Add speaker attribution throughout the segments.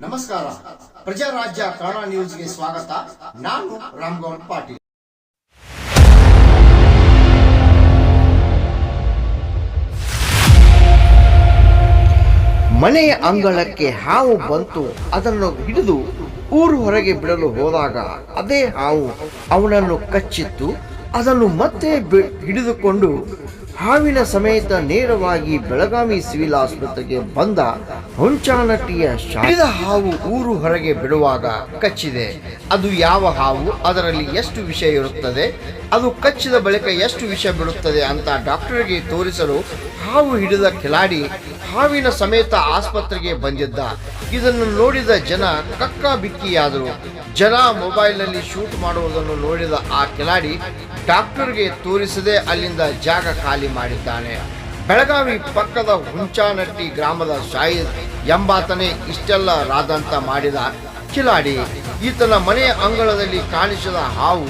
Speaker 1: ನಮಸ್ಕಾರ. ಪ್ರಜಾರಾಜ್ಯ ಕನ್ನಡ ನ್ಯೂಸ್ಗೆ ಸ್ವಾಗತ. ನಾನು ರಾಮಗೌಡ ಪಾಟೀಲ್.
Speaker 2: ಮನೆಯ ಅಂಗಳಕ್ಕೆ ಹಾವು ಬಂತು. ಅದನ್ನು ಹಿಡಿದು ಊರು ಹೊರಗೆ ಬಿಡಲು ಹೋದಾಗ ಅದೇ ಹಾವು ಅವನನ್ನು ಕಚ್ಚಿತ್ತು. ಅದನ್ನು ಮತ್ತೆ ಹಿಡಿದುಕೊಂಡು ಹಾವಿನ ಸಮೇತ ನೇರವಾಗಿ ಬೆಳಗಾವಿ ಸಿವಿಲ್ ಆಸ್ಪತ್ರೆಗೆ ಬಂದ ಹುಂಚಾನಟ್ಟಿಯ ಹಿಡಿದ ಹಾವು ಊರು ಹೊರಗೆ ಬಿಡುವಾಗ ಕಚ್ಚಿದೆ. ಅದು ಯಾವ ಹಾವು, ಅದರಲ್ಲಿ ಎಷ್ಟು ವಿಷ ಇರುತ್ತದೆ, ಅದು ಕಚ್ಚಿದ ಬಳಿಕ ಎಷ್ಟು ವಿಷ ಬಿಡುತ್ತದೆ ಅಂತ ಡಾಕ್ಟರ್ಗೆ ತೋರಿಸಲು ಹಾವು ಹಿಡಿದ ಖಿಲಾಡಿ ಹಾವಿನ ಸಮೇತ ಆಸ್ಪತ್ರೆಗೆ ಬಂದಿದ್ದ. ಇದನ್ನು ನೋಡಿದ ಜನ ಕಕ್ಕಾಬಿಕ್ಕಿಯಾದರು. ಜನ ಮೊಬೈಲ್ನಲ್ಲಿ ಶೂಟ್ ಮಾಡುವುದನ್ನು ನೋಡಿದ ಆ ಖಿಲಾಡಿ ಡಾಕ್ಟರ್ಗೆ ತೋರಿಸದೆ ಅಲ್ಲಿಂದ ಜಾಗ ಖಾಲಿ ಮಾಡಿದ್ದಾನೆ. ಬೆಳಗಾವಿ ಪಕ್ಕದ ಹುಂಚಾನಟ್ಟಿ ಗ್ರಾಮದ ಶಾಹಿದ್ ಎಂಬಾತನೇ ಇಷ್ಟೆಲ್ಲ ರಾದಂತ ಮಾಡಿದ ಖಿಲಾಡಿ. ಈತನ ಮನೆಯ ಅಂಗಳದಲ್ಲಿ ಕಾಣಿಸಿದ ಹಾವು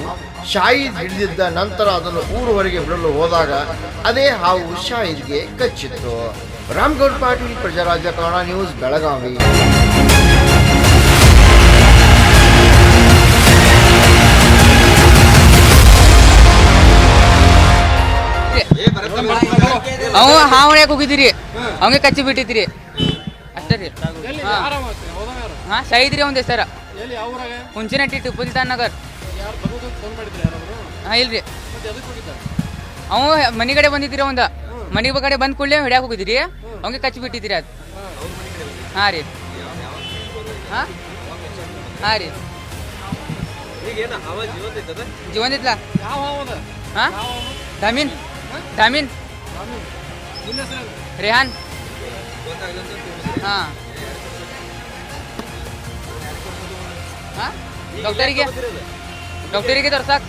Speaker 2: ಶಾಹಿದ್ ಹಿಡಿದಿದ್ದ. ನಂತರ ಅದನ್ನು ಊರು ಹೊರಗೆ ಬಿಡಲು ಹೋದಾಗ ಅದೇ ಹಾವು ಶಾಹಿದ್ಗೆ ಕಚ್ಚಿತ್ತು. ರಾಮಗೌಡ ಪಾಟೀಲ್, ಪ್ರಜಾರಾಜ್ಯ ಕನ್ನಡ ನ್ಯೂಸ್, ಬೆಳಗಾವಿ.
Speaker 3: ಅವ ಹಾವು ಹೊಡ್ಯಾಕ ಹೋಗಿದ್ದೀರಿ, ಅವಂಗೆ ಕಚ್ಚಿ ಬಿಟ್ಟಿದ್ರಿ ಅಷ್ಟೇ ರೀ. ಹಾ ಶಾಹಿದ್ ರೀ, ಒಂದೇ ಸರ ಹುಂಚಿನಟ್ಟಿ ಟಿಪ್ಪು ಸುಲ್ತಾನ್ ನಗರ್. ಹಾಂ ಇಲ್ರಿ, ಅವ ಮನೆ ಕಡೆ ಬಂದಿದ್ದೀರಿ. ಒಂದ ಮನೆ ಕಡೆ ಬಂದ ಕೂಡಲೇ ಹೊಡ್ಯಾಕ ಹೋಗಿದ್ದೀರಿ, ಅವಂಗೆ ಕಚ್ಚಿ ಬಿಟ್ಟಿದ್ದೀರಿ ಅದು. ಹಾಂ ರೀ, ಹಾಂ ಹಾಂ ರೀ, ಜೀವಂತ ಇದ್ಲ. ಹಾಂ ದಾಮಿನ್ ದಾಮಿನ್ ರೇಹಾನ್. ಹಾಂ ಹಾಂ ಡಾಕ್ಟರಿಗೆ ತೋರ್ಸಾಕ್